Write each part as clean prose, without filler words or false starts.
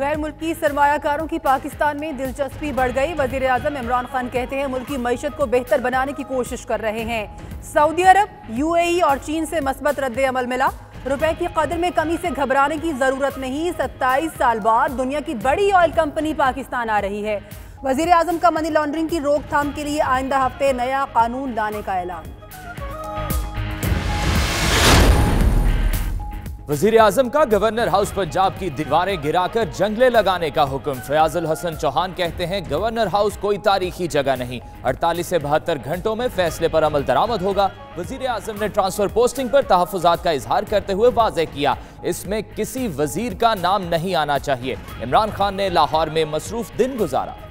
गैर मुल्की सरमायाकारों की पाकिस्तान में दिलचस्पी बढ़ गई। वजीर आजम इमरान खान कहते हैं मुल्क की मईशत को बेहतर बनाने की कोशिश कर रहे हैं। सऊदी अरब, यूएई और चीन से मस्बत रद्द अमल मिला। रुपए की कदर में कमी से घबराने की जरूरत नहीं। 27 साल बाद दुनिया की बड़ी ऑयल कंपनी पाकिस्तान आ रही है। वजीर आजम का मनी लॉन्ड्रिंग की रोकथाम के लिए आइंदा हफ्ते नया कानून लाने का ऐलान। वजीर आजम का गवर्नर हाउस पंजाब की दीवारें गिराकर जंगले लगाने का हुक्म। फयाजुल हसन चौहान कहते हैं गवर्नर हाउस कोई तारीखी जगह नहीं, 48 से 72 घंटों में फैसले पर अमल दरामद होगा। वजीर आजम ने ट्रांसफर पोस्टिंग पर तहफ्फुजात का इजहार करते हुए वाज़ेह किया इसमें किसी वजीर का नाम नहीं आना चाहिए। इमरान खान ने लाहौर में मसरूफ दिन गुजारा।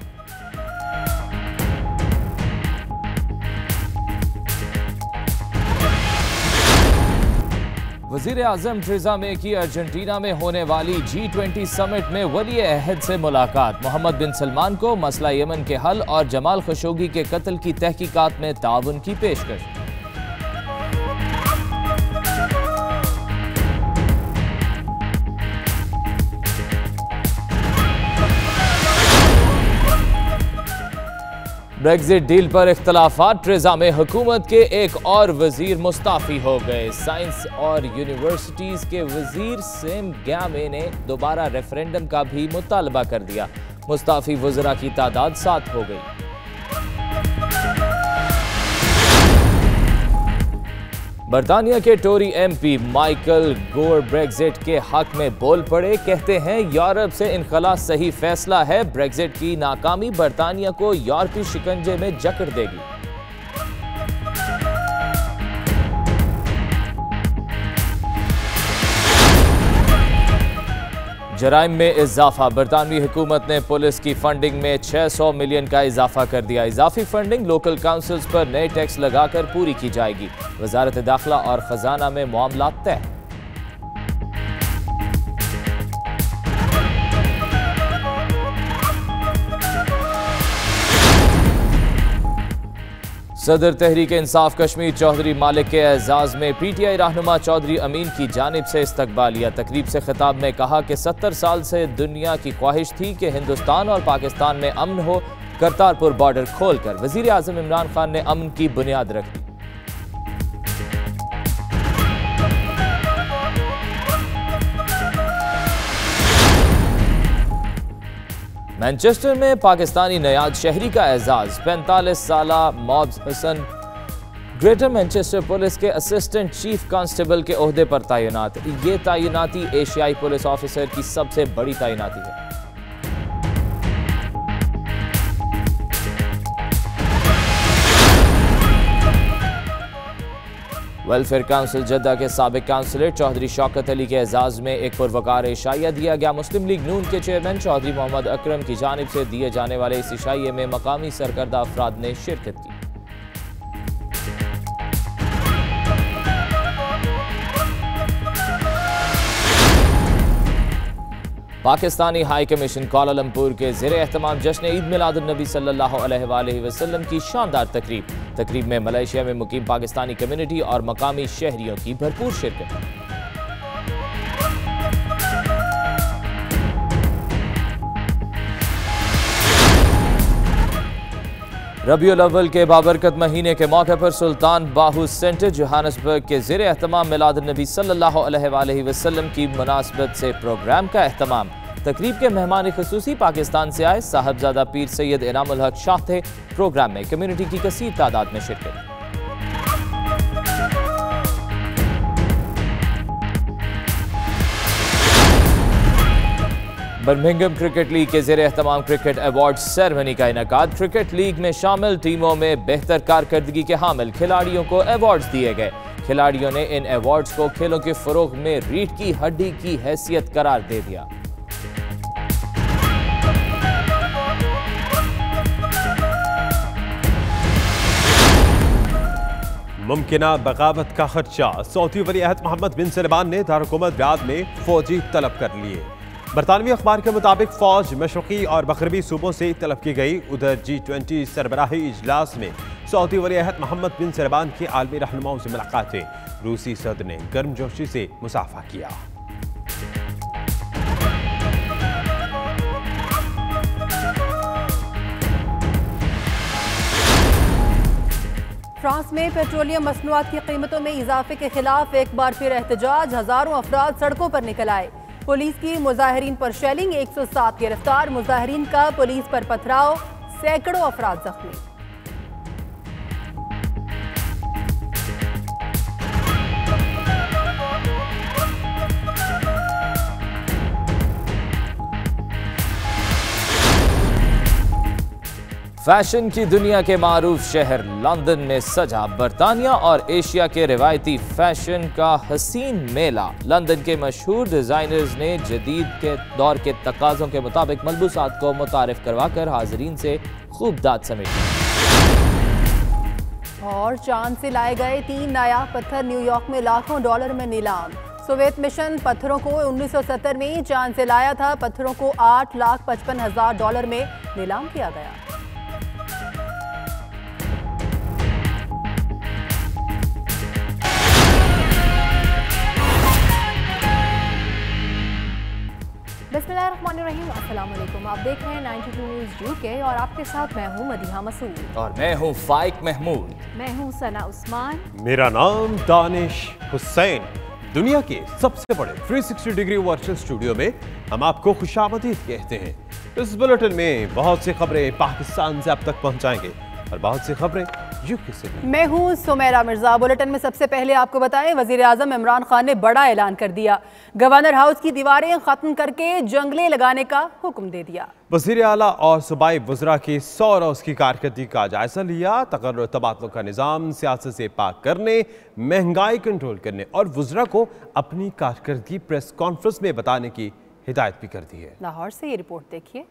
वजीर आजम थेरेसा मे की अर्जेंटीना में होने वाली G20 समिट में वली अहद से मुलाकात। मोहम्मद बिन सलमान को मसला यमन के हल और जमाल खशोगी के कत्ल की तहकीकात में ताउन की पेशकश। ब्रेक्जिट डील पर इख्तलाफात। थेरेसा मे हुकूमत के एक और वजीर मुस्ताफी हो गए। साइंस और यूनिवर्सिटीज के वजीर सेम ग्यामे ने दोबारा रेफरेंडम का भी मुतालबा कर दिया। मुस्ताफी वज़रा की तादाद 7 हो गई। बरतानिया के टोरी MP माइकल गोर ब्रेक्जिट के हक में बोल पड़े। कहते हैं यूरोप से इनखला सही फैसला है। ब्रेक्जिट की नाकामी बरतानिया को यूरोपी शिकंजे में जकड़ देगी। जराइम में इजाफा। बरतानवी हुकूमत ने पुलिस की फंडिंग में 600 मिलियन का इजाफा कर दिया। इजाफी फंडिंग लोकल काउंसिल्स पर नए टैक्स लगाकर पूरी की जाएगी। वजारत दाखिला और खजाना में मामला तय। सदर तहरीक इंसाफ कश्मीर चौधरी मालिक के एजाज में PTI रहनुमा चौधरी अमीन की जानिब से इस्तकबालिया। तकरीब से खिताब में कहा कि 70 साल से दुनिया की ख्वाहिश थी कि हिंदुस्तान और पाकिस्तान में अमन हो। करतारपुर बॉर्डर खोलकर वजीर आजम इमरान खान ने अमन की बुनियाद रख दी। मैनचेस्टर में पाकिस्तानी नयाज शहरी का एजाज। 45 साला मॉब्स हसन ग्रेटर मैनचेस्टर पुलिस के असिस्टेंट चीफ कांस्टेबल के ओहदे पर तैनात। ये तैनाती एशियाई पुलिस ऑफिसर की सबसे बड़ी तैनाती है। वेलफेयर काउंसिल जद्दा के साबिक काउंसिलर चौधरी शौकत अली के एजाज में एक पुरवकार इशाइया दिया गया। मुस्लिम लीग नून के चेयरमैन चौधरी मोहम्मद अकरम की जानिब से दिए जाने वाले इस इशाइये में मकामी सरकर्दा अफराद ने शिरकत की। पाकिस्तानी हाई कमीशन कुआलालंपुर के ज़ेरे एहतमाम जश्न ईद मिलादुन्नबी सल्लल्लाहु अलैहि वसल्लम की शानदार तकरीब में मलेशिया में मुकीम पाकिस्तानी कम्युनिटी और मकामी शहरियों की भरपूर शिरकत। रबीउल अव्वल के बाबरकत महीने के मौके पर सुल्तान बाहू सेंटर जोहानसबर्ग के ज़ेरे एहतमाम मिलादुन्नबी सल्लल्लाहु अलैहि वसल्लम की मुनासबत से प्रोग्राम का एहतमाम। तकरीब के मेहमान खुसूसी पाकिस्तान से आए साहबजादा पीर सैयद इनामुल हक शाह थे। प्रोग्राम में कम्युनिटी की कसीर तादाद में शिरकत। बर्मिंघम क्रिकेट लीग के ज़ेरे एहतमाम क्रिकेट अवार्ड सेरेमनी का इनेकाद। क्रिकेट लीग में शामिल टीमों में बेहतर कारकर्दगी के हामिल खिलाड़ियों को अवार्ड्स दिए गए। खिलाड़ियों ने इन अवार्ड्स को खेलों के फरोग में रीढ़ की हड्डी की हैसियत करार दे दिया। मुमकिना बगावत का खदशा। सऊदी वली अहद मोहम्मद बिन सलमान ने दारुल-हुकूमत रियाद में फौजी तलब कर लिए। बरतानवी अखबार के मुताबिक फौज मशरकी और मगरबी सूबों से तलब की गई। उधर G20 सरबराही इजलास में सऊदी वली अहद मोहम्मद बिन सलमान के आलमी रहनुमाओं से मुलाकात हुई। रूसी सदर ने गर्मजोशी से मुसाफा किया। फ्रांस में पेट्रोलियम मसनूआत की कीमतों में इजाफे के खिलाफ एक बार फिर एहतजाज, हजारों अफराद सड़कों पर निकल आए। पुलिस की मुजाहिरीन पर शेलिंग, 107 गिरफ्तार, मुजाहिरीन का पुलिस पर पथराव, सैकड़ों अफराद जख्मी। फैशन की दुनिया के मारूफ शहर लंदन में सजा बरतानिया और एशिया के रिवायती फैशन का हसीन मेला। लंदन के मशहूर डिजाइनर्स ने जदीद के दौर के तकाज़ों के मुताबिक मलबूसात को मुतारिफ करवाकर हाजरीन से खूब दाद समेटी। और चांद से लाए गए 3 नायाब पत्थर न्यूयॉर्क में लाखों डॉलर में नीलाम। सोवियत मिशन पत्थरों को 1970 में चांद से लाया था। पत्थरों को $8,55,000 में नीलाम किया गया। बिस्मिल्लाहिर्रहमानिर्रहीम, अस्सलाम वालेकुम। आप देख रहे हैं 92 न्यूज़ यूके और आपके साथ मैं हूं मदीहा मसूद और मैं हूं फाइक महमूद। मैं हूं सना उस्मान। मेरा नाम दानिश हुसैन। दुनिया के सबसे बड़े 360 डिग्री वर्चुअल स्टूडियो में हम आपको खुशामदीद कहते हैं। इस बुलेटिन में बहुत सी खबरें पाकिस्तान से अब तक पहुंचाएंगे और बहुत सी खबरें यूके से। मैं हूं सुमेरा मिर्जा। बुलेटिन में सबसे पहले आपको बताएं, वजीर आजम इमरान खान ने बड़ा ऐलान कर दिया। गवर्नर हाउस की दीवारें खत्म करके जंगले लगाने का हुक्म दे दिया। वज़ीर आला और सूबाई वज़रा की 100 रोज़ की कारकर्दगी का जायजा लिया। तकर्रुर तबादलों का निज़ाम सियासत से पाक करने, महंगाई कंट्रोल करने और वज़रा को अपनी कारकर्दगी प्रेस कॉन्फ्रेंस में बताने की हिदायत भी कर दी है। लाहौर से ये रिपोर्ट देखिए।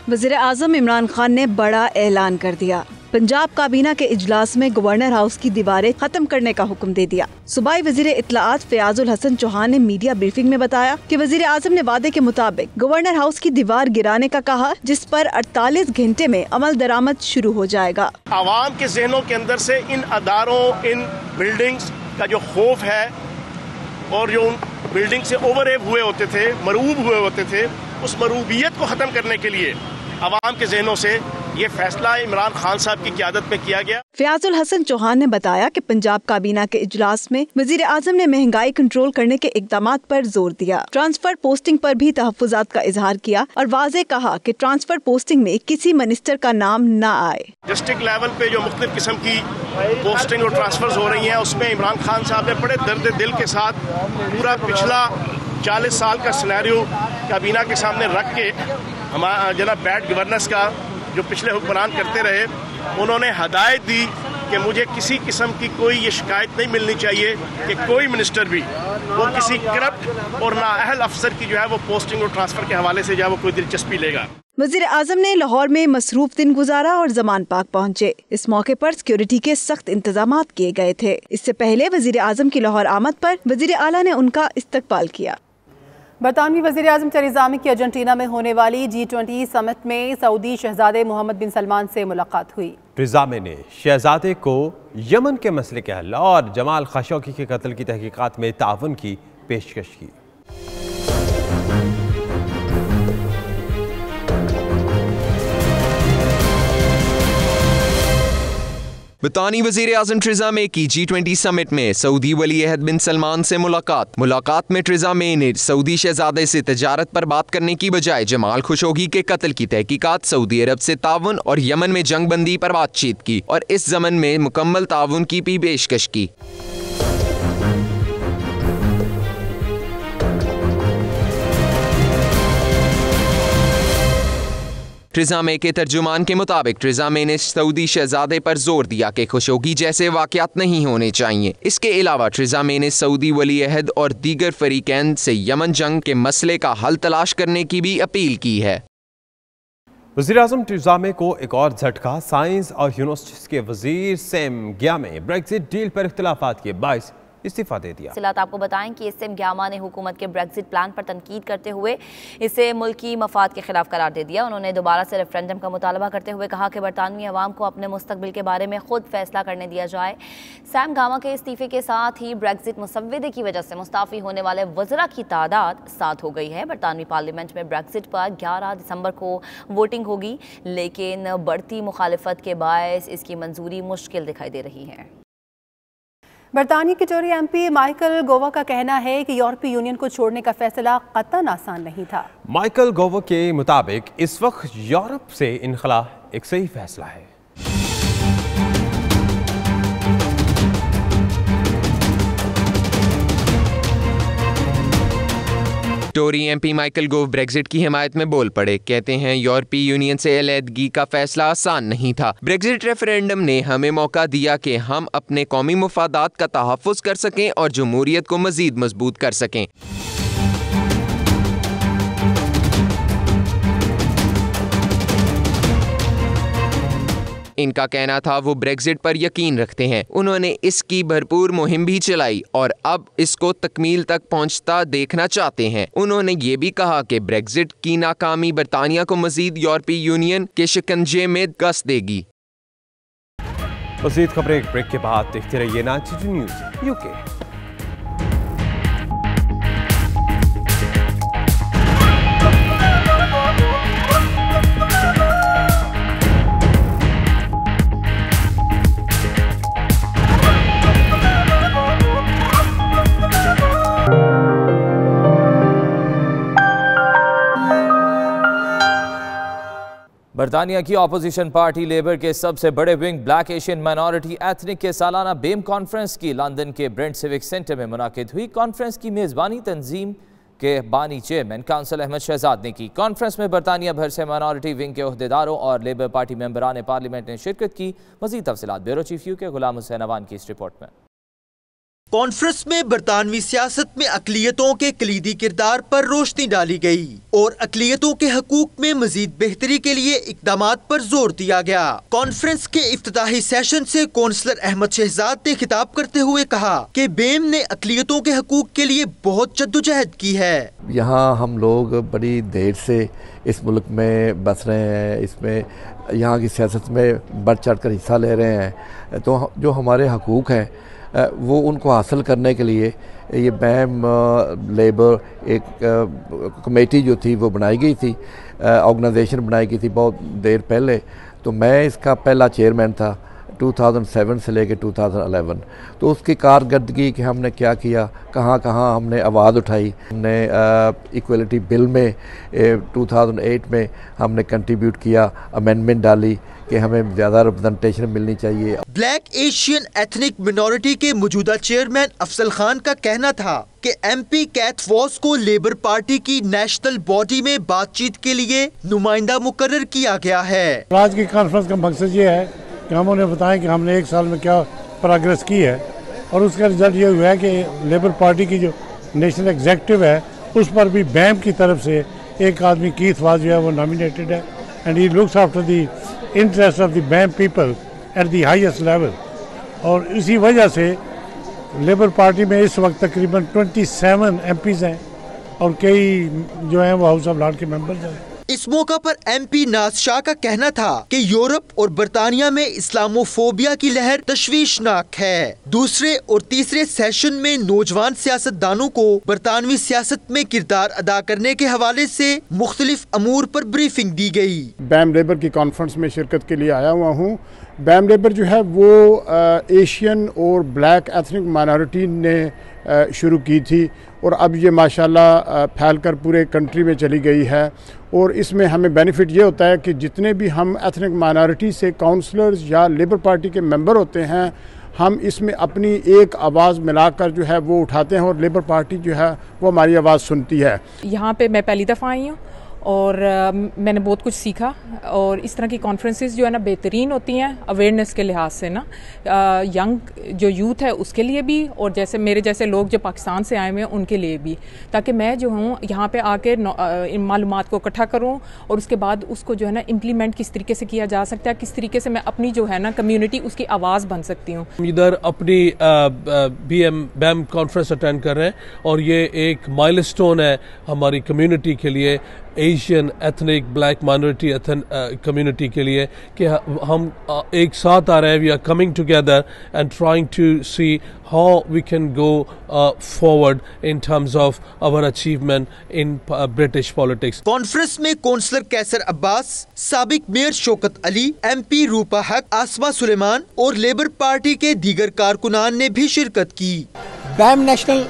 वज़ीर आज़म इमरान खान ने बड़ा ऐलान कर दिया। पंजाब काबीना के इजलास में गवर्नर हाउस की दीवारें खत्म करने का हुक्म दे दिया। सूबाई वज़ीर इत्तलाआत फ़याज़ुल हसन चौहान ने मीडिया ब्रीफिंग में बताया कि वज़ीर आज़म ने वादे के मुताबिक गवर्नर हाउस की दीवार गिराने का कहा, जिस पर 48 घंटे में अमल दरामद शुरू हो जाएगा। आवाम के जहनों के अंदर से इन अदारों, इन बिल्डिंग्स का जो खौफ है और जो उन बिल्डिंग से ओवरहेव हुए होते थे, मरूब हुए होते थे, उस मरूबियत को ख़त्म करने के लिए आवाम के जहनों से ये फैसला इमरान खान साहब की क़यादत में किया गया। फ़याज़ुल हसन चौहान ने बताया कि पंजाब काबीना के इजलास में वज़ीर आज़म ने महंगाई कंट्रोल करने के इक़दामात पर जोर दिया। ट्रांसफर पोस्टिंग पर भी तहफ़्फ़ुज़ात का इजहार किया और वाज़े कहा कि ट्रांसफर पोस्टिंग में किसी मिनिस्टर का नाम न आए। डिस्ट्रिक्ट लेवल पे जो मुख्तलिफ किस्म की पोस्टिंग और ट्रांसफर हो रही हैं, उसमें इमरान खान साहब ने बड़े दर्द दिल के साथ पूरा पिछला 40 साल का सिनेरियो काबीना के सामने रख के हमारा जना बैड गवर्नेंस का जो पिछले हुक्मरान करते रहे, उन्होंने हदायत दी कि मुझे किसी किस्म की कोई ये शिकायत नहीं मिलनी चाहिए कि कोई मिनिस्टर भी वो किसी करप्ट और नाअहल अफसर की जो है वो पोस्टिंग और ट्रांसफर के हवाले से जो है वो कोई दिलचस्पी लेगा। वज़ीर आज़म ने लाहौर में मसरूफ दिन गुजारा और ज़मान पाक पहुँचे। इस मौके पर सिक्योरिटी के सख्त इंतजाम किए गए थे। इससे पहले वज़ीर आज़म की लाहौर आमद पर वज़ीर आला ने उनका इस्तकबाल किया। बरतानवी वज़ीर आज़म तेरेसा मे की अर्जेंटीना में होने वाली G20 समिट में सऊदी शहजादे मोहम्मद बिन सलमान से मुलाकात हुई। तेरेसा मे ने शहजादे को यमन के मसले के हल और जमाल खशोगी के कत्ल की तहकीकात में ताउन की पेशकश की। बरतानी वज़ीर आज़म तेरेसा मे की G20 समिट में सऊदी वली अहद बिन सलमान से मुलाकात में तेरेसा मे ने सऊदी शहजादे से तजारत पर बात करने की बजाय जमाल खशोगी के कत्ल की तहकीकात, सऊदी अरब से ताउन और यमन में जंग बंदी पर बातचीत की और इस ज़मन में मुकम्मल ताउन की भी पेशकश की। तेरेसा मे के तर्जुमान के मुताबिक तेरेसा मे ने सऊदी शहजादे पर जोर दिया कि खशोगी जैसे वाक़यात नहीं होने चाहिए। इसके अलावा तेरेसा मे ने सऊदी वली अहद और दीगर फरीकैन से यमन जंग के मसले का हल तलाश करने की भी अपील की है। वज़ीर आज़म तेरेसा मे को एक और झटका। साइंस और यूनिवर्सिटीज़ के वज़ीर सैम ग्यामे ब्रेक्जिट डील पर इख्तिलाफात के बाइस इस्तीफा दे दिया। सिलात आपको बताएं कि एसएम ग्यामा ने हुकूमत के ब्रेक्जिट प्लान पर तनकीद करते हुए इसे मुल्की मफाद के खिलाफ करार दे दिया। उन्होंने दोबारा से रेफरेंडम का मुतालबा करते हुए कहा कि बरतानवी अवाम को अपने मुस्तकबिल के बारे में खुद फैसला करने दिया जाए। सैम गामा के इस्तीफे के साथ ही ब्रेक्जिट मुसव्वदे की वजह से मुस्ताफी होने वाले वज़रा की तादाद 7 हो गई है। बरतानवी पार्लियामेंट में ब्रेक्जिट पर 11 दिसंबर को वोटिंग होगी, लेकिन बढ़ती मुखालिफत के बायस इसकी मंजूरी मुश्किल दिखाई दे रही है। बरतानिया के टोरी एमपी माइकल गोवा का कहना है कि यूरोपीय यूनियन को छोड़ने का फैसला कतई आसान नहीं था। माइकल गोवा के मुताबिक इस वक्त यूरोप से इनखला एक सही फैसला है। Tory MP Michael Gove Brexit की हिमायत में बोल पड़े। कहते हैं यूरोपीय यूनियन से अलहदगी का फैसला आसान नहीं था। ब्रेक्जिट रेफरेंडम ने हमें मौका दिया कि हम अपने कौमी मफादात का तहफ़्फ़ुज़ कर सकें और जमहूरियत को मज़ीद मजबूत कर सकें। इनका कहना था वो ब्रेक्जिट पर यकीन रखते हैं। उन्होंने इसकी भरपूर मुहिम भी चलाई और अब इसको तकमील तक पहुंचता देखना चाहते हैं। उन्होंने ये भी कहा कि ब्रेक्जिट की नाकामी बरतानिया को मजीद यूरोपीय यूनियन के शिकंजे में कस देगी। मज़ीद खबरें ब्रेक के बाद देखते रहिए 92 न्यूज़ यूके। बरतानिया की अपोजिशन पार्टी लेबर के सबसे बड़े wing black Asian minority ethnic के सालाना बेम कॉन्फ्रेंस की लंदन के ब्रेंट सिविक सेंटर में मुनाकिद हुई। कॉन्फ्रेंस की मेज़बानी तंजीम के बानी चेयरमैन काउंसिल अहमद शहजाद ने की। कॉन्फ्रेंस में बरतानिया भर से माइनॉरिटी विंग के ओहदेदारों और लेबर पार्टी मेंबरान पार्लियामेंट ने शिरकत की। मज़ीद तफसीलात bureau chief UK Ghulam Hussain Awan की इस रिपोर्ट में। कॉन्फ्रेंस में बरतानवी सियासत में अकलियतों के कलीदी किरदार पर रोशनी डाली गई और अकलियतों के हकूक में मजीद बेहतरी के लिए इकदामात पर जोर दिया गया। कॉन्फ्रेंस के इफ्तिताही सेशन से कौंसलर अहमद शहजाद ने खिताब करते हुए कहा कि बेम ने अकलियतों के हकूक के लिए बहुत जद्दोजहद की है। यहाँ हम लोग बड़ी देर से इस मुल्क में बस रहे हैं, इसमें यहाँ की सियासत में बढ़ चढ़ कर हिस्सा ले रहे हैं, तो जो हमारे हकूक हैं वो उनको हासिल करने के लिए ये बैम लेबर एक कमेटी जो थी वो बनाई गई थी, ऑर्गेनाइजेशन बनाई गई थी बहुत देर पहले। तो मैं इसका पहला चेयरमैन था 2007 से लेकर 2011। तो उसकी कारकर्दगी कि हमने क्या किया, कहाँ कहाँ हमने आवाज़ उठाई। हमने इक्वलिटी बिल में 2008 में हमने कंट्रीब्यूट किया, अमेंडमेंट डाली कि हमें ज़्यादा रिप्रेजेंटेशन मिलनी चाहिए। ब्लैक एशियन एथनिक मिनॉरिटी के मौजूदा चेयरमैन अफजल खान का कहना था कि एमपी कैथ वॉस को लेबर पार्टी की नेशनल बॉडी में बातचीत के लिए नुमाइंदा मुकर्रर किया गया है। आज की कॉन्फ्रेंस का मकसद ये है कि हम उन्हें बताएं कि हमने एक साल में क्या प्रोग्रेस की है और उसका रिजल्ट ये हुआ है कि लेबर पार्टी की जो नेशनल एग्जीक्यूटिव है उस पर भी बैम की तरफ से एक आदमी कीथ वाज जो है वो नॉमिनेटेड है and he looks after the interest of the BAME people at the highest level. और इसी वजह से लेबर पार्टी में इस वक्त तकरीबन 27 एमपीज़ हैं और कई जो हैं वो हाउस ऑफ लॉर्ड के मेंबर्स हैं। इस मौका पर एमपी नाज शाह का कहना था कि यूरोप और बरतानिया में इस्लामोफोबिया की लहर तशवीशनाक है। दूसरे और तीसरे सेशन में नौजवान सियासतदानों को बरतानवी सियासत में किरदार अदा करने के हवाले से मुख्तलिफ अमूर पर ब्रीफिंग दी गई। बैम लेबर की कॉन्फ्रेंस में शिरकत के लिए आया हुआ हूँ। बैम लेबर जो है वो एशियन और ब्लैक एथनिक माइनॉरिटी ने शुरू की थी और अब ये माशाल्लाह फैलकर पूरे कंट्री में चली गई है। और इसमें हमें बेनिफिट ये होता है कि जितने भी हम एथनिक माइनॉरिटी से काउंसलर्स या लेबर पार्टी के मेंबर होते हैं, हम इसमें अपनी एक आवाज़ मिलाकर जो है वो उठाते हैं और लेबर पार्टी जो है वो हमारी आवाज़ सुनती है। यहाँ पे मैं पहली दफ़ा आई हूँ और मैंने बहुत कुछ सीखा। और इस तरह की कॉन्फ्रेंसेस जो है ना बेहतरीन होती हैं अवेयरनेस के लिहाज से ना, यंग जो यूथ है उसके लिए भी, और जैसे मेरे जैसे लोग जो पाकिस्तान से आए हुए हैं उनके लिए भी, ताकि मैं जो हूँ यहाँ पे आके मालूमात को इकट्ठा करूँ और उसके बाद उसको जो है ना इम्प्लीमेंट किस तरीके से किया जा सकता है, किस तरीके से मैं अपनी जो है ना कम्युनिटी उसकी आवाज़ बन सकती हूँ। इधर अपनी BAM कॉन्फ्रेंस अटेंड कर रहे हैं और ये एक माइलस्टोन है हमारी कम्युनिटी के लिए, Asian ethnic black minority community के लिए, कि हम एक साथ आ रहे हैं। We are coming together and trying to see how we can go forward in terms of our achievement in British politics. Conference में कौंसलर कैसर अब्बास, साबिक मेयर शौकत अली, MP रूपा हक, आसमा सुलेमान और लेबर पार्टी के दीगर कारकुनान ने भी शिरकत की। BAM नेशनल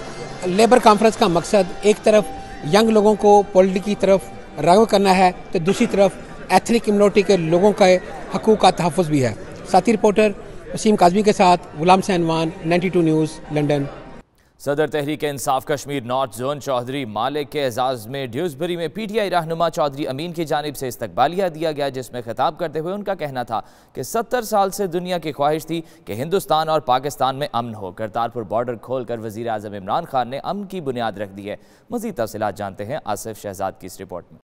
लेबर कॉन्फ्रेंस का मकसद एक तरफ यंग लोगों को पॉलिटिक्स की तरफ राग़िब करना है, तो दूसरी तरफ एथनिक कम्युनिटी के लोगों का हकूक़ का तहफ़्फ़ुज़ भी है। साथी रिपोर्टर वसीम काज़मी के साथ गुलाम सहनवान, 92 न्यूज़, लंदन। सदर तहरीक इंसाफ कश्मीर नॉर्थ जोन चौधरी मालिक के एजाज़ में ड्यूसबरी में PTI रहनुमा चौधरी अमीन की जानिब से इस्तकबालिया दिया गया, जिसमें खिताब करते हुए उनका कहना था कि 70 साल से दुनिया की ख्वाहिश थी कि हिंदुस्तान और पाकिस्तान में अमन हो। करतारपुर बॉर्डर खोलकर वज़ीर आज़म इमरान खान ने अमन की बुनियाद रख दी है। मज़ीद तफ़सीलात जानते हैं आसिफ शहजाद की इस रिपोर्ट में।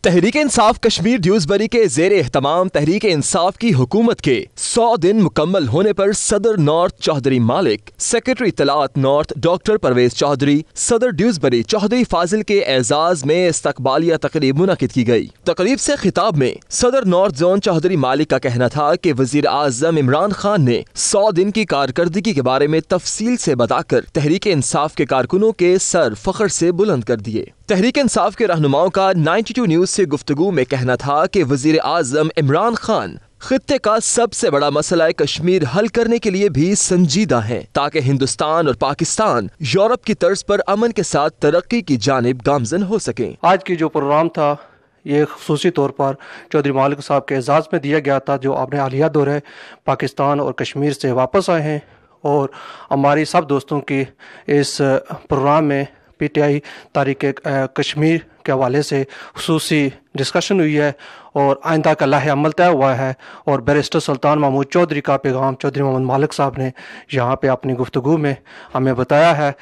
तहरीक इंसाफ कश्मीर ड्यूसबरी के ज़ेर एहतमाम तहरीक इंसाफ की हुकूमत के 100 दिन मुकम्मल होने पर सदर नॉर्थ चौधरी मालिक, सेक्रेटरी इत्तलात नॉर्थ डॉक्टर परवेज चौधरी, सदर ड्यूसबरी चौधरी फाजिल के एजाज में इस्तकबालिया तकरीब मुनक़िद की गई। तकरीब से खिताब में सदर नॉर्थ जोन चौधरी मालिक का कहना था कि वज़ीर आज़म इमरान खान ने 100 दिन की कारकर्दगी के बारे में तफसील से बताकर तहरीक इंसाफ के कारकुनों के सर फख्र से बुलंद कर दिए। तहरीक इंसाफ के रहनुमाओं का 92 न्यूज़ से गुफ्तगू में कहना था कि वज़ीर आज़म इमरान खान खित्ते का सबसे बड़ा मसला कश्मीर हल करने के लिए भी संजीदा हैं, ताकि हिंदुस्तान और पाकिस्तान यूरोप की तर्ज पर अमन के साथ तरक्की की जानिब गामजन हो सकें। आज की जो प्रोग्राम था ये खुसूसी तौर पर चौधरी मालिक साहब के एजाज़ में दिया गया था, जो अपने हालिया दौरे पाकिस्तान और कश्मीर से वापस आए हैं, और हमारी सब दोस्तों की इस प्रोग्राम में PTI तारीख कश्मीर के हवाले से खुसूसी डिस्कशन हुई है और आइंदा का लाहे अमल तय हुआ है। और बैरिस्टर सुल्तान महमूद चौधरी का पैगाम चौधरी मोहम्मद मालिक साहब ने यहाँ पे अपनी गुफ्तगू में हमें बताया है।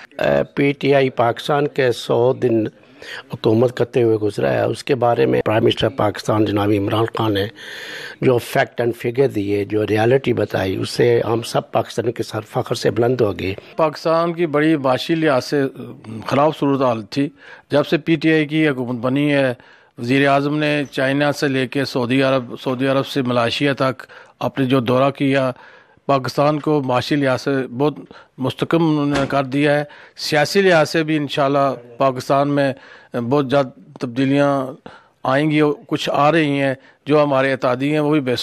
PTI पाकिस्तान के 100 दिन हुकूमत करते हुए गुजरा है, उसके बारे में प्राइम मिनिस्टर पाकिस्तान जनाब इमरान खान ने जो फैक्ट एंड फिगर दिए, जो रियलिटी बताई, उससे हम सब पाकिस्तान के सर फख्र से बुलंद हो गए। पाकिस्तान की बड़ी माशी लिहाज से ख़राब सूरत हाल थी। जब से PTI की हुकूमत बनी है, वज़ीर आज़म ने चाइना से लेके सऊदी अरब से मलेशिया तक अपने जो दौरा किया, पाकिस्तान को माशी लिहाज से बहुत मुस्तकम उन्होंने कर दिया है। सियासी लिहाज से भी इंशाल्लाह पाकिस्तान में बहुत ज़्यादा तब्दीलियाँ आएंगी, कुछ आ रही हैं। जो हमारे एतादी हैं वो भी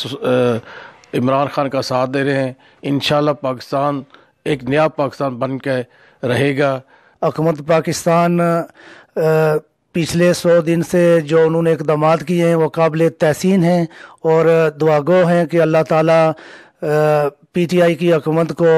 इमरान खान का साथ दे रहे हैं। इंशाल्लाह पाकिस्तान एक नया पाकिस्तान बन के रहेगा। हुकूमत पाकिस्तान पिछले 100 दिन से जो उन्होंने इक़दामात किए हैं वो काबिल तहसीन हैं और दुआगो हैं कि अल्लाह ताला PTI की हुकूमत को